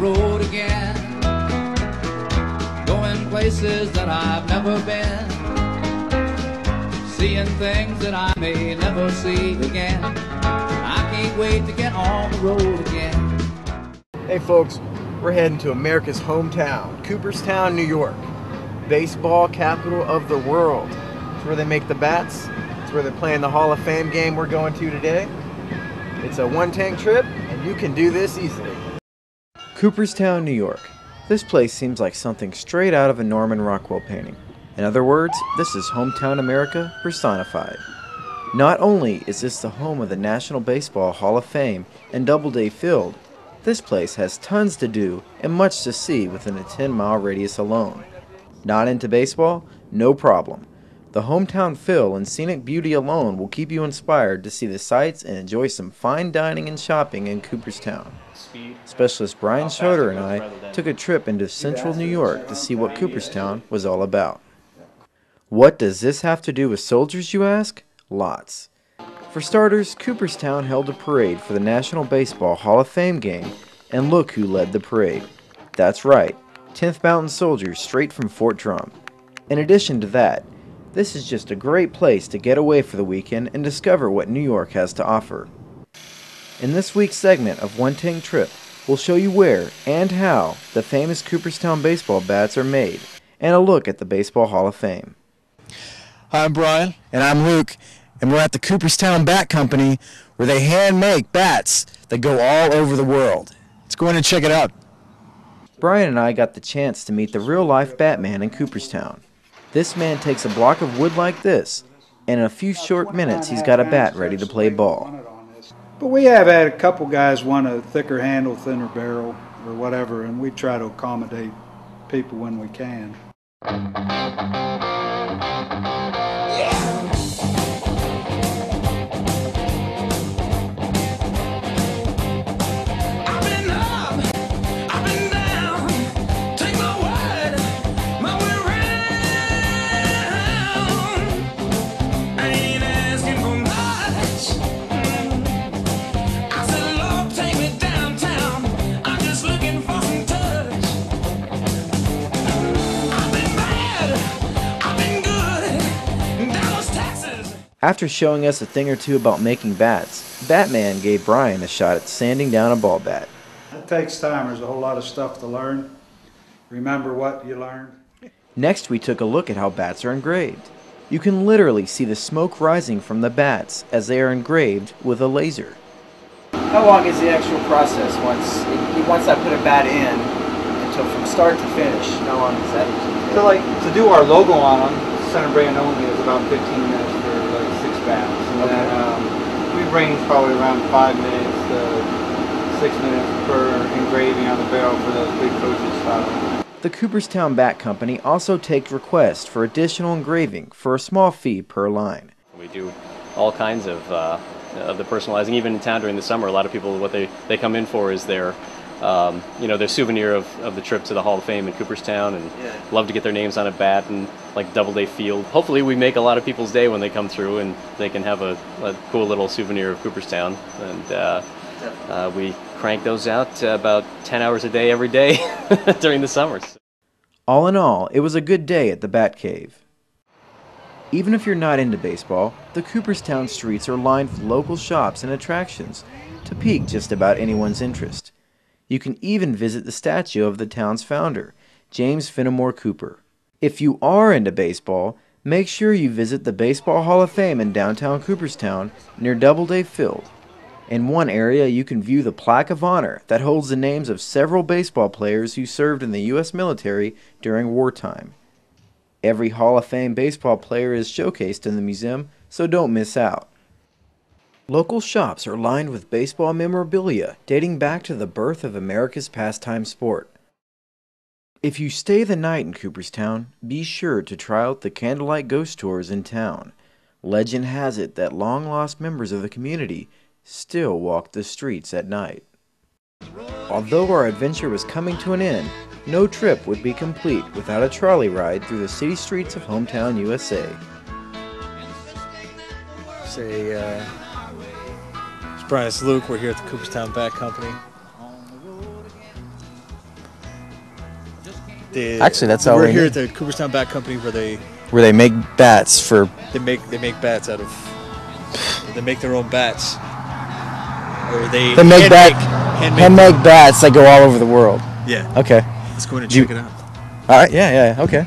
road again, going places that I've never been, seeing things that I may never see again. I can't wait to get on the road again. Hey folks, we're heading to America's hometown, Cooperstown, New York. Baseball capital of the world. It's where they make the bats. It's where they're playing the Hall of Fame game we're going to today. It's a one-tank trip, and you can do this easily. Cooperstown, New York. This place seems like something straight out of a Norman Rockwell painting. In other words, this is hometown America personified. Not only is this the home of the National Baseball Hall of Fame and Doubleday Field, this place has tons to do and much to see within a 10-mile radius alone. Not into baseball? No problem. The hometown feel and scenic beauty alone will keep you inspired to see the sights and enjoy some fine dining and shopping in Cooperstown. Specialist Brian Schroeder and I took a trip into central New York to see what Cooperstown was all about. What does this have to do with soldiers, you ask? Lots. For starters, Cooperstown held a parade for the National Baseball Hall of Fame game, and look who led the parade. That's right, 10th Mountain Soldiers straight from Fort Drum. In addition to that, this is just a great place to get away for the weekend and discover what New York has to offer. In this week's segment of One Tank Trip, we'll show you where and how the famous Cooperstown baseball bats are made, and a look at the Baseball Hall of Fame. Hi, I'm Brian. And I'm Luke. And we're at the Cooperstown Bat Company, where they hand make bats that go all over the world. Let's go in and check it out. Brian and I got the chance to meet the real-life Batman in Cooperstown. This man takes a block of wood like this, and in a few short minutes he's got a bat ready to play ball. But we have had a couple guys want a thicker handle, thinner barrel, or whatever, and we try to accommodate people when we can. After showing us a thing or two about making bats, Batman gave Brian a shot at sanding down a ball bat. It takes time. There's a whole lot of stuff to learn. Remember what you learned. Next, we took a look at how bats are engraved. You can literally see the smoke rising from the bats as they are engraved with a laser. How long is the actual process once I put a bat in, until from start to finish? How long is that? So to do our logo on them, center brand only, is about 15 minutes for like 6 bats. And then we range probably around 5 minutes to 6 minutes per engraving on the barrel for those big coaches style. The Cooperstown Bat Company also takes requests for additional engraving for a small fee per line. We do all kinds of the personalizing. Even in town during the summer, a lot of people, what they come in for is their their souvenir of the trip to the Hall of Fame in Cooperstown, and love to get their names on a bat and like Doubleday Field. Hopefully we make a lot of people's day when they come through and they can have a cool little souvenir of Cooperstown. And we crank those out about 10 hours a day every day during the summers. All in all, it was a good day at the Bat Cave. Even if you're not into baseball, the Cooperstown streets are lined with local shops and attractions to pique just about anyone's interest. You can even visit the statue of the town's founder, James Fenimore Cooper. If you are into baseball, make sure you visit the Baseball Hall of Fame in downtown Cooperstown near Doubleday Field. In one area, you can view the plaque of honor that holds the names of several baseball players who served in the U.S. military during wartime. Every Hall of Fame baseball player is showcased in the museum, so don't miss out. Local shops are lined with baseball memorabilia dating back to the birth of America's pastime sport. If you stay the night in Cooperstown, be sure to try out the candlelight ghost tours in town. Legend has it that long-lost members of the community still walk the streets at night. Although our adventure was coming to an end, no trip would be complete without a trolley ride through the city streets of hometown USA. It's Brian, it's Luke. We're here at the Cooperstown Bat Company. Actually, that's all we're we here need. at the Cooperstown Bat Company where they make bats for. they make bats out of. They make their own bats. Or they make handmade bats that go all over the world. Yeah. Okay. Let's go in and Do you- check it out. All right. Yeah. Okay.